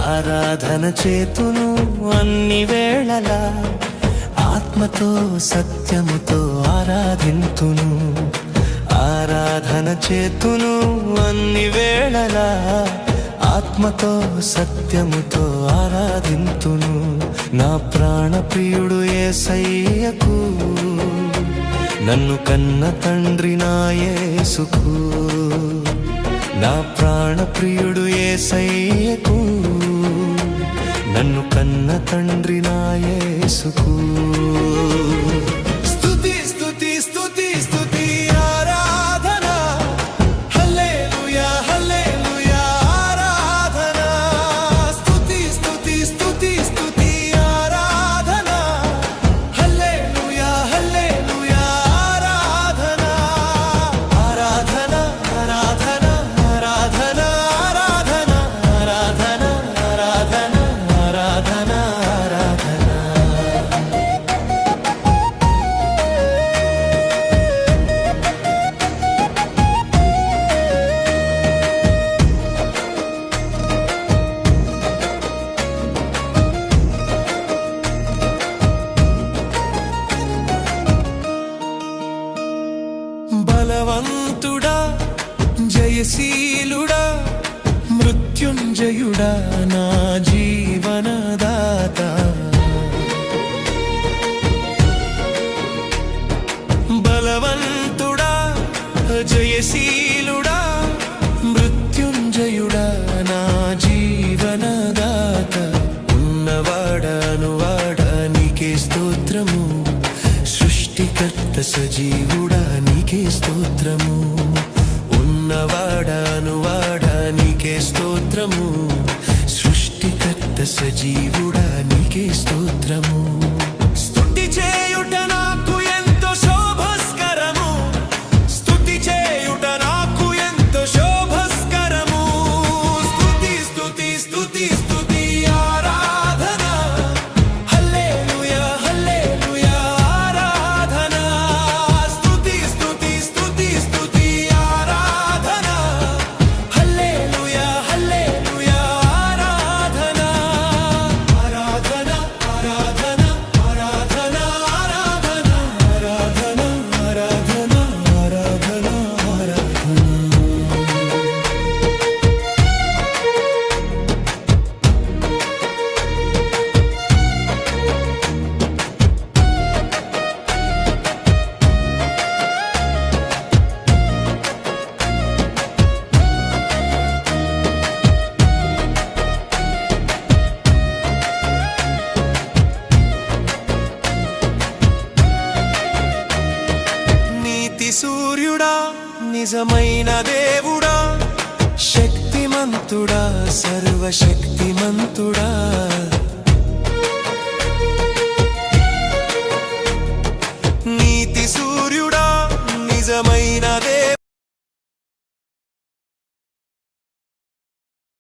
ఆరాధన చేతును అన్ని వేళలా, ఆత్మతో సత్యముతో ఆరాధింతును. ఆరాధన చేతును అన్ని వేళలా, ఆత్మతో సత్యముతో ఆరాధింతును. నా ప్రాణ ప్రియుడు యేసయ్యకు, నన్ను కన్న తండ్రి నా యేసుకు. నా ప్రాణ ప్రియుడు యేసయ్యకు, నన్ను కన్న తండ్రి నా యేసుకు. స్తుతి స్తుతి స్తుతి స్తుతి ఆరాధన, హల్లెలూయా హల్లెలూయా ఆరాధన. స్తుతి స్తుతి స్తుతి స్తుతి ఆరాధన, హల్లెలూయా హల్లెలూయా ఆరాధన. ఆరాధన ఆరాధన ఆరాధన ఆరాధన ఆరాధన ఆరాధన ఆరాధన ఆరాధన. బలవంతుడా జయశీలుడా మృత్యుంజయుడా నా జీవనదాత. బలవంతుడా జయశీలుడా మృత్యుంజయుడా నా జీవనదాత. ఉన్నవాడానువాడా నీకే స్తోత్రము, సృష్టికర్త సజీవుడా నీకే స్తోత్రము. ఉన్నవాడానువాడా నీకే స్తోత్రము, సృష్టికర్త సజీవుడా నీకే స్తోత్రము. స్తుతి చేయుట నాకు ఎంతో శోభస్కరము, స్తుతి చేయుట నాకు ఎంతో శోభస్కరము. స్తుతి స్తుతి స్తుతి స్తుతి ఆరాధన, హల్లెలూయా హల్లెలూయా ఆరాధన. స్తుతి స్తుతి స్తుతి స్తుతి ఆరాధన, హల్లెలూయా హల్లెలూయా ఆరాధన. ఆరాధన ఆరాధన ఆరాధన ఆరాధన ఆరాధన ఆరాధన ఆరాధన ఆరాధన. నీతి సూర్యుడా నిజమైన దేవుడా, శక్తిమంతుడా సర్వశక్తిమంతుడా. నీతి సూర్యుడా నిజమైన